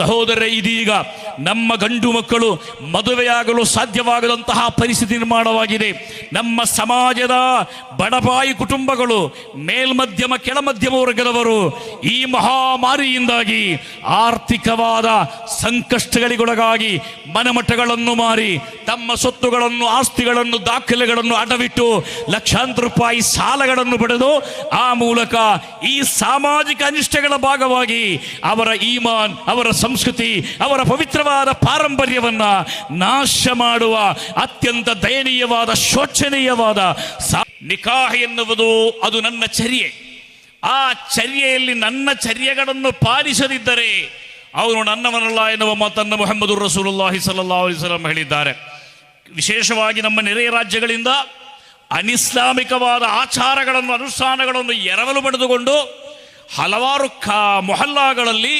ಸಹೋದರ, ಇದೀಗ ನಮ್ಮ ಗಂಡು ಮಕ್ಕಳು ಮದುವೆಯಾಗಲು ಸಾಧ್ಯವಾಗದಂತಹ ಪರಿಸ್ಥಿತಿ ನಿರ್ಮಾಣವಾಗಿದೆ. ನಮ್ಮ ಸಮಾಜದ ಬಡಪಾಯಿ ಕುಟುಂಬಗಳು, ಮೇಲ್ಮಧ್ಯಮ ಕೆಳಮಧ್ಯಮ ವರ್ಗದವರು ಈ ಮಹಾಮಾರಿಯಿಂದಾಗಿ ಆರ್ಥಿಕವಾದ ಸಂಕಷ್ಟಗಳಿಗೊಳಗಾಗಿ ಮನೆಮಠಗಳನ್ನು ಮಾರಿ ತಮ್ಮ ಸೊತ್ತುಗಳನ್ನು, ಆಸ್ತಿಗಳನ್ನು, ದಾಖಲೆಗಳನ್ನು ಅಡವಿಟ್ಟು ಲಕ್ಷಾಂತರ ರೂಪಾಯಿ ಸಾಲಗಳನ್ನು ಪಡೆದು ಆ ಮೂಲಕ ಈ ಸಾಮಾಜಿಕ ಅನಿಷ್ಟಗಳ ಭಾಗವಾಗಿ ಅವರ ಈಮಾನ್, ಅವರ ಸಂಸ್ಕೃತಿ, ಅವರ ಪವಿತ್ರವಾದ ಪಾರಂಪರ್ಯವನ್ನ ನಾಶ ಮಾಡುವ ಅತ್ಯಂತ ದಯನೀಯವಾದ, ಶೋಚನೀಯವಾದ ನಿಕಾಹ್ ಎನ್ನುವುದು ಅದು ನನ್ನ ಚರ್ಯೆ. ಆ ಚರ್ಯೆಯಲ್ಲಿ ನನ್ನ ಚರ್ಯೆಗಳನ್ನು ಪಾಲಿಸದಿದ್ದರೆ ಅವನು ನನ್ನವನಲ್ಲ ಎನ್ನುವ ಮಾತನ್ನು ಮುಹಮ್ಮದ್ ರಸೂಲುಲ್ಲಾಹಿ ಸಲ್ಲಲ್ಲಾಹು ಅಲೈಹಿ ವಸಲ್ಲಂ ಹೇಳಿದ್ದಾರೆ. ವಿಶೇಷವಾಗಿ ನಮ್ಮ ನೆರೆಯ ರಾಜ್ಯಗಳಿಂದ ಅನಿಸ್ಲಾಮಿಕವಾದ ಆಚಾರಗಳನ್ನು, ಅನುಷ್ಠಾನಗಳನ್ನು ಎರವಲು ಪಡೆದುಕೊಂಡು ಹಲವಾರು ಮೊಹಲ್ಲಾಗಳಲ್ಲಿ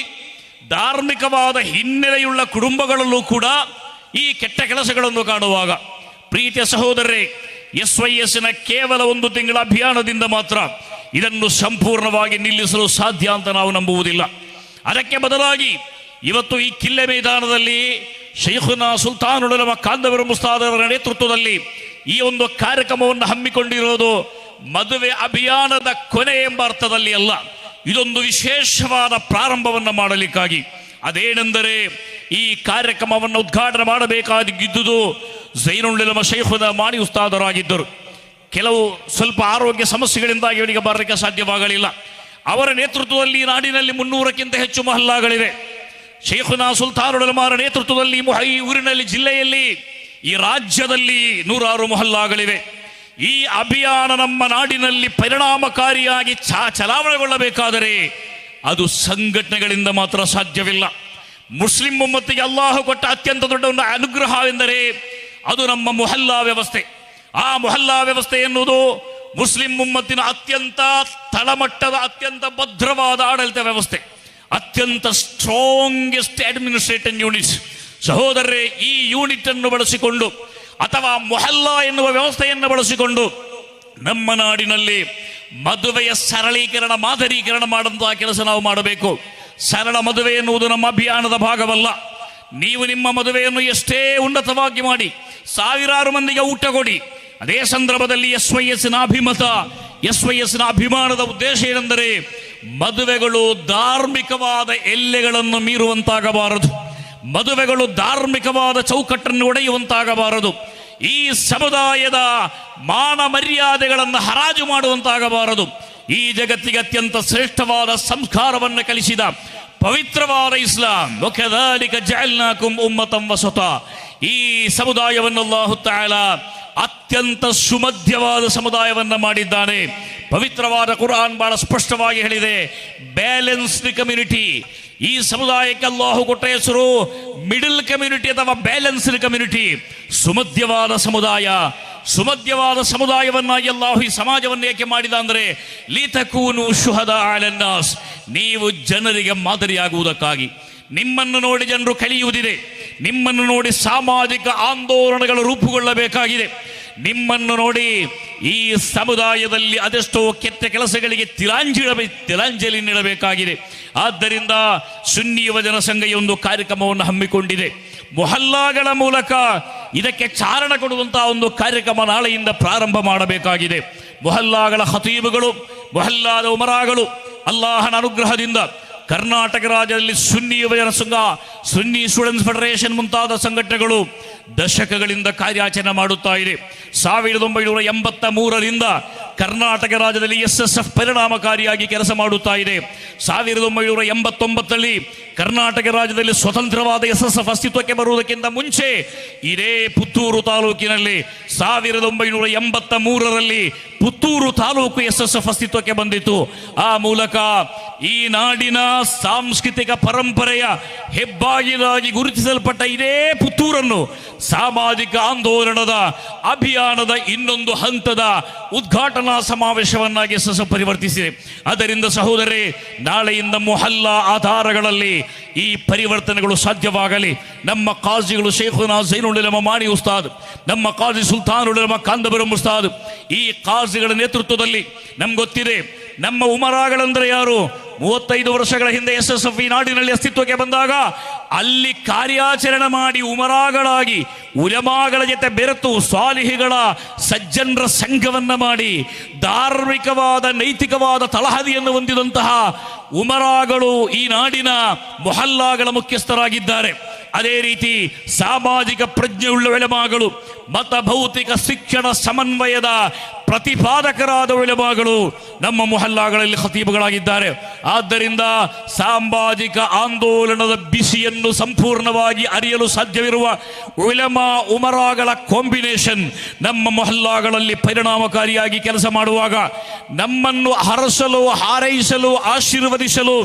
ಧಾರ್ಮಿಕವಾದ ಹಿನ್ನೆಲೆಯುಳ್ಳ ಕುಟುಂಬಗಳಲ್ಲೂ ಕೂಡ ಈ ಕೆಟ್ಟ ಕೆಲಸಗಳನ್ನು ಕಾಣುವಾಗ, ಪ್ರೀತಿಯ ಸಹೋದರರೇ, SYSನ ಕೇವಲ 1 ತಿಂಗಳ ಅಭಿಯಾನದಿಂದ ಮಾತ್ರ ಇದನ್ನು ಸಂಪೂರ್ಣವಾಗಿ ನಿಲ್ಲಿಸಲು ಸಾಧ್ಯ ಅಂತ ನಾವು ನಂಬುವುದಿಲ್ಲ. ಅದಕ್ಕೆ ಬದಲಾಗಿ ಇವತ್ತು ಈ ಕಿಲ್ಲೆ ಮೈದಾನದಲ್ಲಿ ಶೈಖುನಾ ಸುಲ್ತಾನುಲ್ ಉಲಮಾ ಕಾಂದಬರು ಮುಸ್ತಾದ್ ಅವರ ನೇತೃತ್ವದಲ್ಲಿ ಈ ಒಂದು ಕಾರ್ಯಕ್ರಮವನ್ನು ಹಮ್ಮಿಕೊಂಡಿರೋದು ಮದುವೆ ಅಭಿಯಾನದ ಕೊನೆ ಎಂಬ ಅರ್ಥದಲ್ಲಿ ಅಲ್ಲ, ಇದೊಂದು ವಿಶೇಷವಾದ ಪ್ರಾರಂಭವನ್ನು ಮಾಡಲಿಕ್ಕಾಗಿ. ಅದೇನೆಂದರೆ, ಈ ಕಾರ್ಯಕ್ರಮವನ್ನು ಉದ್ಘಾಟನೆ ಮಾಡಬೇಕಾಗಿದ್ದುದು ಝೈನುಲ್ ಉಲಮಾ ಶೈಖುನಾ ಮಾಣಿ ಉಸ್ತಾದರಾಗಿದ್ದರು. ಕೆಲವು ಸ್ವಲ್ಪ ಆರೋಗ್ಯ ಸಮಸ್ಯೆಗಳಿಂದಾಗಿ ಇವರಿಗೆ ಬರಲಿಕ್ಕೆ ಸಾಧ್ಯವಾಗಲಿಲ್ಲ. ಅವರ ನೇತೃತ್ವದಲ್ಲಿ ನಾಡಿನಲ್ಲಿ 300ಕ್ಕಿಂತ ಹೆಚ್ಚು ಮೊಹಲ್ಲಾಗಳಿವೆ. ಶೈಖುನಾ ಸುಲ್ತಾನುಲ್ ಉಲಮಾರ ನೇತೃತ್ವದಲ್ಲಿ ಈ ಊರಿನಲ್ಲಿ, ಜಿಲ್ಲೆಯಲ್ಲಿ, ಈ ರಾಜ್ಯದಲ್ಲಿ 100 ಮೊಹಲ್ಲಾಗಳಿವೆ. ಈ ಅಭಿಯಾನ ನಮ್ಮ ನಾಡಿನಲ್ಲಿ ಪರಿಣಾಮಕಾರಿಯಾಗಿ ಚಲಾವಣೆಗೊಳ್ಳಬೇಕಾದರೆ ಅದು ಸಂಘಟನೆಗಳಿಂದ ಮಾತ್ರ ಸಾಧ್ಯವಿಲ್ಲ. ಮುಸ್ಲಿಂ ಉಮ್ಮತ್ತಿಗೆ ಅಲ್ಲಾಹ್ ಕೊಟ್ಟ ಅತ್ಯಂತ ದೊಡ್ಡ ಒಂದು ಅನುಗ್ರಹವೆಂದರೆ ಅದು ನಮ್ಮ ಮೊಹಲ್ಲಾ ವ್ಯವಸ್ಥೆ. ಆ ಮೊಹಲ್ಲಾ ವ್ಯವಸ್ಥೆ ಎನ್ನುವುದು ಮುಸ್ಲಿಂ ಉಮ್ಮತ್ತಿನ ಅತ್ಯಂತ ತಳಮಟ್ಟದ, ಅತ್ಯಂತ ಭದ್ರವಾದ ಆಡಳಿತ ವ್ಯವಸ್ಥೆ, ಅತ್ಯಂತ ಸ್ಟ್ರಾಂಗೆಸ್ಟ್ ಅಡ್ಮಿನಿಸ್ಟ್ರೇಟಿವ್ ಯೂನಿಟ್ಸ್. ಸಹೋದರರೇ, ಈ ಯೂನಿಟ್ ಅನ್ನು ಬಳಸಿಕೊಂಡು ಅಥವಾ ಮೊಹಲ್ಲಾ ಎನ್ನುವ ವ್ಯವಸ್ಥೆಯನ್ನು ಬಳಸಿಕೊಂಡು ನಮ್ಮ ನಾಡಿನಲ್ಲಿ ಮದುವೆಯ ಸರಳೀಕರಣ, ಮಾದರೀಕರಣ ಮಾಡುವಂತಹ ಕೆಲಸ ನಾವು ಮಾಡಬೇಕು. ಸರಳ ಮದುವೆ ಎನ್ನುವುದು ನಮ್ಮ ಅಭಿಯಾನದ ಭಾಗವಲ್ಲ. ನೀವು ನಿಮ್ಮ ಮದುವೆಯನ್ನು ಎಷ್ಟೇ ಉನ್ನತವಾಗಿ ಮಾಡಿ, ಸಾವಿರಾರು ಮಂದಿಗೆ ಊಟ ಕೊಡಿ, ಅದೇ ಸಂದರ್ಭದಲ್ಲಿ SYSನ ಅಭಿಮತ, SYSನ ಅಭಿಮಾನದ ಉದ್ದೇಶ ಏನೆಂದರೆ ಮದುವೆಗಳು ಧಾರ್ಮಿಕವಾದ ಎಲ್ಲೆಗಳನ್ನು ಮೀರುವಂತಾಗಬಾರದು, ಮದುವೆಗಳು ಧಾರ್ಮಿಕವಾದ ಚೌಕಟ್ಟನ್ನು ಒಡೆಯುವಂತಾಗಬಾರದು, ಈ ಸಮುದಾಯದ ಮಾನ ಮರ್ಯಾದೆಗಳನ್ನು ಹರಾಜು ಮಾಡುವಂತಾಗಬಾರದು. ಈ ಜಗತ್ತಿಗೆ ಅತ್ಯಂತ ಶ್ರೇಷ್ಠವಾದ ಸಂಸ್ಕಾರವನ್ನು ಕಲಿಸಿದ ಪವಿತ್ರವಾದ ಇಸ್ಲಾಂ, ವಕದಾಲಿಕ ಜಅಲ್ನಾಕುಂ ಉಮ್ಮತಂ ವಸತಾ, ಈ ಸಮುದಾಯವನ್ನು ಅಲ್ಲಾಹು ತಆಲಾ ಅತ್ಯಂತ ಸುಮಧ್ಯವಾದ ಸಮುದಾಯವನ್ನು ಮಾಡಿದ್ದಾನೆ. ಪವಿತ್ರವಾದ ಕುರ್ಆನ್ ಬಹಳ ಸ್ಪಷ್ಟವಾಗಿ ಹೇಳಿದೆ, ಬ್ಯಾಲೆನ್ಸ್ಡ್ ಕಮ್ಯುನಿಟಿ. ಈ ಸಮುದಾಯಕ್ಕೆ ಅಲ್ಲಾಹು ಕೊಟ್ಟ ಹೆಸರು ಮಿಡಲ್ ಕಮ್ಯುನಿಟಿ ಅಥವಾ ಬ್ಯಾಲೆನ್ಸ್ಡ್ ಕಮ್ಯುನಿಟಿ, ಸುಮಧ್ಯವಾದ ಸಮುದಾಯ. ಸುಮಧ್ಯವಾದ ಸಮುದಾಯವನ್ನಾಗಿ ಅಲ್ಲಾಹು ಈ ಸಮಾಜವನ್ನು ಏಕೆ ಮಾಡಿದ ಅಂದರೆ ಲಿತಕೂನು ಶುಹದಾ ಅಲನ್ನಾಸ್, ನೀವು ಜನರಿಗೆ ಮಾದರಿಯಾಗುವುದಕ್ಕಾಗಿ. ನಿಮ್ಮನ್ನು ನೋಡಿ ಜನರು ಕಲಿಯುವುದಿದೆ, ನಿಮ್ಮನ್ನು ನೋಡಿ ಸಾಮಾಜಿಕ ಆಂದೋಲನಗಳು ರೂಪುಗೊಳ್ಳಬೇಕಾಗಿದೆ, ನಿಮ್ಮನ್ನು ನೋಡಿ ಈ ಸಮುದಾಯದಲ್ಲಿ ಅದೆಷ್ಟೋ ಕೆಟ್ಟ ಕೆಲಸಗಳಿಗೆ ತಿಲಾಂಜಲಿ ನೀಡಬೇಕಾಗಿದೆ. ಆದ್ದರಿಂದ ಸುನ್ನಿ ಯುವಜನ ಸಂಘ ಈ ಒಂದು ಕಾರ್ಯಕ್ರಮವನ್ನು ಹಮ್ಮಿಕೊಂಡಿದೆ. ಮೊಹಲ್ಲಾಗಳ ಮೂಲಕ ಇದಕ್ಕೆ ಚಾರಣ ಕೊಡುವಂತಹ ಒಂದು ಕಾರ್ಯಕ್ರಮ ನಾಳೆಯಿಂದ ಪ್ರಾರಂಭ ಮಾಡಬೇಕಾಗಿದೆ. ಮೊಹಲ್ಲಾಗಳ ಖತೀಬುಗಳು, ಮೊಹಲ್ಲಾದ ಉಮರಾಗಳು ಅಲ್ಲಾಹನ ಅನುಗ್ರಹದಿಂದ ಕರ್ನಾಟಕ ರಾಜ್ಯದಲ್ಲಿ ಸುನ್ನಿ ಯುವಜನ ಸಂಘ, ಸುನ್ನಿ ಸ್ಟೂಡೆಂಟ್ಸ್ ಫೆಡರೇಷನ್ ಮುಂತಾದ ಸಂಘಟನೆಗಳು ದಶಕಗಳಿಂದ ಕಾರ್ಯಾಚರಣೆ ಮಾಡುತ್ತಾ ಇದೆ. 1983ರಿಂದ ಕರ್ನಾಟಕ ರಾಜ್ಯದಲ್ಲಿ SSF ಪರಿಣಾಮಕಾರಿಯಾಗಿ ಕೆಲಸ ಮಾಡುತ್ತಾ ಇದೆ. 1989ರಲ್ಲಿ ಕರ್ನಾಟಕ ರಾಜ್ಯದಲ್ಲಿ ಸ್ವತಂತ್ರವಾದ SSF ಅಸ್ತಿತ್ವಕ್ಕೆ ಬರುವುದಕ್ಕಿಂತ ಮುಂಚೆ ಇದೇ ಪುತ್ತೂರು ತಾಲೂಕಿನಲ್ಲಿ 1983ರಲ್ಲಿ ಪುತ್ತೂರು ತಾಲೂಕು SSF ಅಸ್ತಿತ್ವಕ್ಕೆ ಬಂದಿತ್ತು. ಆ ಮೂಲಕ ಈ ನಾಡಿನ ಸಾಂಸ್ಕೃತಿಕ ಪರಂಪರೆಯ ಹೆಬ್ಬಾಗಿಲಾಗಿ ಗುರುತಿಸಲ್ಪಟ್ಟ ಇದೇ ಪುತ್ತೂರನ್ನು ಸಾಮಾಜಿಕ ಆಂದೋಲನದ ಅಭಿಯಾನದ ಇನ್ನೊಂದು ಹಂತದ ಉದ್ಘಾಟನಾ ಸಮಾವೇಶವನ್ನಾಗಿ ಪರಿವರ್ತಿಸಿದೆ. ಅದರಿಂದ ಸಹೋದರರೇ, ನಾಳೆಯಿಂದ ಮೊಹಲ್ಲಾ ಆಧಾರಗಳಲ್ಲಿ ಈ ಪರಿವರ್ತನೆಗಳು ಸಾಧ್ಯವಾಗಲಿ. ನಮ್ಮ ಕಾಜಿಗಳು ಶೇಖುನಾ ಝೈನುಲ್ ಉಲಮಾ ಮಾಣಿ ಉಸ್ತಾದ್, ನಮ್ಮ ಕಾಜಿ ಸುಲ್ತಾನುಲ್ ಉಲಮಾ ಕಾಂದಬರು ಮುಸ್ತಾದ್, ಈ ಕಾಜಿಗಳ ನೇತೃತ್ವದಲ್ಲಿ ನಮ್ಗೆ ಗೊತ್ತಿದೆ ನಮ್ಮ ಉಮರಾಗಳಂದ್ರೆ ಯಾರು. 35 ವರ್ಷಗಳ ಹಿಂದೆ SSF ಈ ನಾಡಿನಲ್ಲಿ ಅಸ್ತಿತ್ವಕ್ಕೆ ಬಂದಾಗ ಅಲ್ಲಿ ಕಾರ್ಯಾಚರಣೆ ಮಾಡಿ ಉಮರಾಗಳಾಗಿ ಉಲಮಾಗಳ ಜೊತೆ ಬೆರೆತು ಸ್ವಾಲಿಹಿಗಳ ಸಜ್ಜನರ ಸಂಘವನ್ನ ಮಾಡಿ ಧಾರ್ಮಿಕವಾದ ನೈತಿಕವಾದ ತಳಹದಿಯನ್ನು ಹೊಂದಿದಂತಹ ಉಮರಾಗಳು ಈ ನಾಡಿನ ಮೊಹಲ್ಲಾಗಳ ಮುಖ್ಯಸ್ಥರಾಗಿದ್ದಾರೆ. ಅದೇ ರೀತಿ ಸಾಮಾಜಿಕ ಪ್ರಜ್ಞೆಯುಳ್ಳ ಉಲಮಾಗಳು, ಮತ ಭೌತಿಕ ಶಿಕ್ಷಣ ಸಮನ್ವಯದ ಪ್ರತಿಪಾದಕರಾದ ಉಲಮಾಗಳು ನಮ್ಮ ಮೊಹಲ್ಲಾಗಳಲ್ಲಿ ಖತೀಬುಗಳಾಗಿದ್ದಾರೆ. ಆದ್ದರಿಂದ ಸಾಮಾಜಿಕ ಆಂದೋಲನದ ಬಿಸಿಯನ್ನು ಸಂಪೂರ್ಣವಾಗಿ ಅರಿಯಲು ಸಾಧ್ಯವಿರುವ ಉಲಮಾ ಉಮರಾಗಳ ಕಾಂಬಿನೇಷನ್ ನಮ್ಮ ಮೊಹಲ್ಲಾಗಳಲ್ಲಿ ಪರಿಣಾಮಕಾರಿಯಾಗಿ ಕೆಲಸ ಮಾಡುವಾಗ ನಮ್ಮನ್ನು ಹರಸಲು, ಹಾರೈಸಲು, ಆಶೀರ್ವದಿಸಲು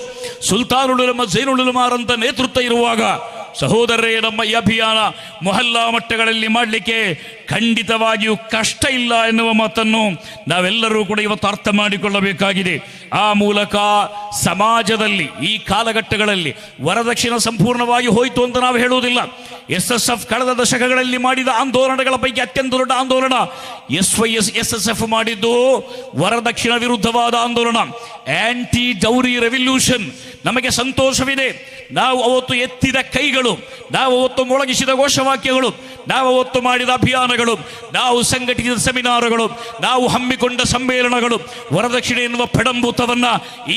ಸುಲ್ತಾನುಲ್ ಉಲಮಾ ಝೈನುಲ್ ಉಲಮಾರಂತ ನೇತೃತ್ವ ಇರುವಾಗ ಸಹೋದರರೇ, ನಮ್ಮ ಈ ಅಭಿಯಾನ ಮೊಹಲ್ಲಾ ಮಟ್ಟಗಳಲ್ಲಿ ಮಾಡಲಿಕ್ಕೆ ಖಂಡಿತವಾಗಿಯೂ ಕಷ್ಟ ಇಲ್ಲ ಎನ್ನುವ ಮಾತನ್ನು ನಾವೆಲ್ಲರೂ ಕೂಡ ಇವತ್ತು ಅರ್ಥ ಮಾಡಿಕೊಳ್ಳಬೇಕಾಗಿದೆ. ಆ ಮೂಲಕ ಸಮಾಜದಲ್ಲಿ ಈ ಕಾಲಘಟ್ಟಗಳಲ್ಲಿ ವರದಕ್ಷಿಣೆ ಸಂಪೂರ್ಣವಾಗಿ ಹೋಯಿತು ಅಂತ ನಾವು ಹೇಳುವುದಿಲ್ಲ. SSF ಕಳೆದ ದಶಕಗಳಲ್ಲಿ ಮಾಡಿದ ಆಂದೋಲನಗಳ ಪೈಕಿ ಅತ್ಯಂತ ದೊಡ್ಡ ಆಂದೋಲನ SSF ಮಾಡಿದ್ದು ವರದಕ್ಷಿಣ ವಿರುದ್ಧವಾದ ಆಂದೋಲನ, ಆಂಟಿ ಡೌರಿ ರೆವಲ್ಯೂಷನ್. ನಮಗೆ ಸಂತೋಷವಿದೆ, ನಾವು ಅವತ್ತು ಎತ್ತಿದ ಕೈಗಳು, ನಾವು ಅವತ್ತು ಮೊಳಗಿಸಿದ ಘೋಷವಾಕ್ಯಗಳು, ನಾವು ಅವತ್ತು ಮಾಡಿದ ಅಭಿಯಾನಗಳು, ನಾವು ಸಂಘಟಿಸಿದ ಸೆಮಿನಾರುಗಳು, ನಾವು ಹಮ್ಮಿಕೊಂಡ ಸಮ್ಮೇಳನಗಳು ವರದಕ್ಷಿಣೆ ಎನ್ನುವ ಪಡಂಭೂತವನ್ನ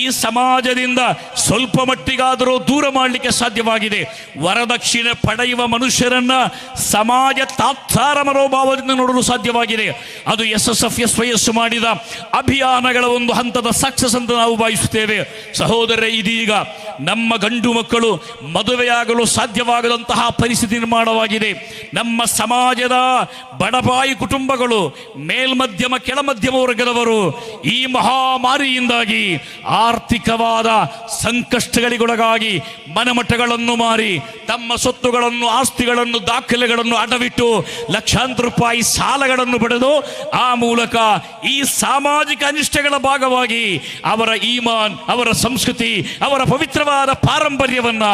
ಈ ಸಮಾಜದಿಂದ ಸ್ವಲ್ಪ ಮಟ್ಟಿಗಾದರೂ ದೂರ ಮಾಡಲಿಕ್ಕೆ ಸಾಧ್ಯವಾಗಿದೆ. ವರದಕ್ಷಿಣೆ ಪಡೆಯುವ ಮನುಷ್ಯರನ್ನ ಸಮಾಜ ತಾತ್ಸಾರ ಮನೋಭಾವದಿಂದ ನೋಡಲು ಸಾಧ್ಯವಾಗಿದೆ. ಅದು SSF SYS ಮಾಡಿದ ಅಭಿಯಾನಗಳ ಒಂದು ಹಂತದ ಸಕ್ಸಸ್ ಅಂತ ನಾವು ಭಾವಿಸುತ್ತೇವೆ. ಸಹೋದರರೇ, ಇದೀಗ ನಮ್ಮ ಗಂಡು ಮಕ್ಕಳು ಮದುವೆಯಾಗಲು ಸಾಧ್ಯವಾಗದಂತಹ ಪರಿಸ್ಥಿತಿ ನಿರ್ಮಾಣವಾಗಿದೆ. ನಮ್ಮ ಸಮಾಜದ ಬಡಪಾಯಿ ಕುಟುಂಬಗಳು, ಮೇಲ್ಮಧ್ಯಮ ಕೆಳಮಧ್ಯಮ ವರ್ಗದವರು ಈ ಮಹಾಮಾರಿಯಿಂದಾಗಿ ಆರ್ಥಿಕವಾದ ಸಂಕಷ್ಟಗಳಿಗೊಳಗಾಗಿ ಮನೆಮಠಗಳನ್ನು ಮಾರಿ ತಮ್ಮ ಸೊತ್ತುಗಳನ್ನು, ಆಸ್ತಿಗಳನ್ನು, ದಾಖಲೆಗಳನ್ನು ಅಡವಿಟ್ಟು ಲಕ್ಷಾಂತರ ರೂಪಾಯಿ ಸಾಲಗಳನ್ನು ಪಡೆದು ಆ ಮೂಲಕ ಈ ಸಾಮಾಜಿಕ ಅನಿಷ್ಟಗಳ ಭಾಗವಾಗಿ ಅವರ ಈಮಾನ್, ಅವರ ಸಂಸ್ಕೃತಿ, ಅವರ ಪವಿತ್ರವಾದ ಪಾರಂಪರ್ಯವನ್ನ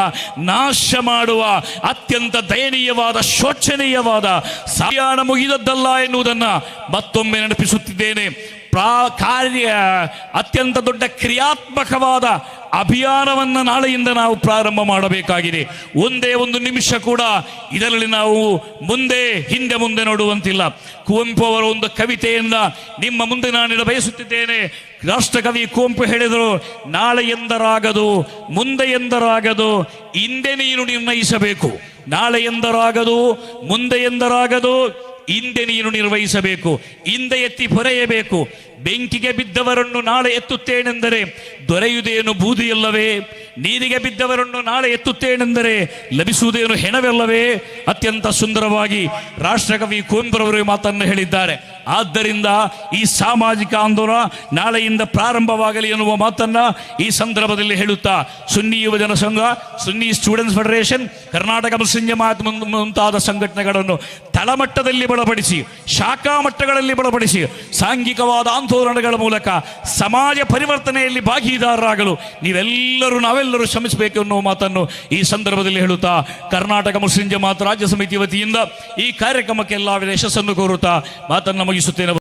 ನಾಶ ಮಾಡುವ ಅತ್ಯಂತ ದಯನೀಯವಾದ, ಶೋಚನೀಯವಾದ ಸಾಯಾಣ ಮುಗಿದದ್ದಲ್ಲ ಎನ್ನುವುದನ್ನು ಮತ್ತೊಮ್ಮೆ ನೆನಪಿಸುತ್ತಿದ್ದೇನೆ. ಕಾರ್ಯ ಅತ್ಯಂತ ದೊಡ್ಡ ಕ್ರಿಯಾತ್ಮಕವಾದ ಅಭಿಯಾನವನ್ನು ನಾಳೆಯಿಂದ ನಾವು ಪ್ರಾರಂಭ ಮಾಡಬೇಕಾಗಿದೆ. ಒಂದೇ ಒಂದು ನಿಮಿಷ ಕೂಡ ಇದರಲ್ಲಿ ನಾವು ಹಿಂದೆ ಮುಂದೆ ನೋಡುವಂತಿಲ್ಲ. ಕುವೆಂಪು ಅವರ ಒಂದು ಕವಿತೆಯನ್ನ ನಿಮ್ಮ ಮುಂದೆ ನಾನು ಬಯಸುತ್ತಿದ್ದೇನೆ. ರಾಷ್ಟ್ರಕವಿ ಕುವೆಂಪು ಹೇಳಿದರು, ನಾಳೆ ಎಂದರಾಗದು, ಮುಂದೆ ಎಂದರಾಗದು, ಹಿಂದೆ ನೀನು ನಿರ್ಣಯಿಸಬೇಕು. ನಾಳೆ ಎಂದರಾಗದು, ಮುಂದೆ ಎಂದರಾಗದು, ಹಿಂದೆ ನೀನು ನಿರ್ವಹಿಸಬೇಕು. ಹಿಂದೆ ಎತ್ತಿ ಹೊರೆಯಬೇಕು. ಬೆಂಕಿಗೆ ಬಿದ್ದವರನ್ನು ನಾಳೆ ಎತ್ತುತ್ತೇನೆಂದರೆ ದೊರೆಯುವುದೇನು ಬೂದಿಯಲ್ಲವೇ? ನೀರಿಗೆ ಬಿದ್ದವರನ್ನು ನಾಳೆ ಎತ್ತುತ್ತೇನೆಂದರೆ ಲಭಿಸುವುದೇನು ಹೆಣವಲ್ಲವೇ? ಅತ್ಯಂತ ಸುಂದರವಾಗಿ ರಾಷ್ಟ್ರಕವಿ ಕುವೆಂಪುರವರು ಮಾತನ್ನು ಹೇಳಿದ್ದಾರೆ. ಆದ್ದರಿಂದ ಈ ಸಾಮಾಜಿಕ ಆಂದೋಲನ ನಾಳೆಯಿಂದ ಪ್ರಾರಂಭವಾಗಲಿ ಎನ್ನುವ ಮಾತನ್ನ ಈ ಸಂದರ್ಭದಲ್ಲಿ ಹೇಳುತ್ತಾ ಸುನ್ನಿ ಯುವಜನ ಸಂಘ, ಸುನ್ನಿ ಸ್ಟೂಡೆಂಟ್ಸ್ ಫೆಡರೇಷನ್, ಕರ್ನಾಟಕ ಮುಸ್ಲಿಂ ಜಮಾತ್ ಮುಂತಾದ ಸಂಘಟನೆಗಳನ್ನು ತಳಮಟ್ಟದಲ್ಲಿ ಬಲಪಡಿಸಿ, ಶಾಖಾ ಮಟ್ಟಗಳಲ್ಲಿ ಬಲಪಡಿಸಿ ಸಾಂಘಿಕವಾದ ಆಂದೋಲನಗಳ ಮೂಲಕ ಸಮಾಜ ಪರಿವರ್ತನೆಯಲ್ಲಿ ಭಾಗಿದಾರರಾಗಲು ನಾವೆಲ್ಲರೂ ಶ್ರಮಿಸಬೇಕು ಎನ್ನುವ ಮಾತನ್ನು ಈ ಸಂದರ್ಭದಲ್ಲಿ ಹೇಳುತ್ತಾ ಕರ್ನಾಟಕ ಮುಸ್ಲಿಂ ಜಮಾತ್ ರಾಜ್ಯ ಸಮಿತಿ ವತಿಯಿಂದ ಈ ಕಾರ್ಯಕ್ರಮಕ್ಕೆ ಎಲ್ಲ ಯಶಸ್ಸನ್ನು ಕೋರುತ್ತಾ ಮಾತನ್ನು ಮುಗಿಸುತ್ತೇನೆ.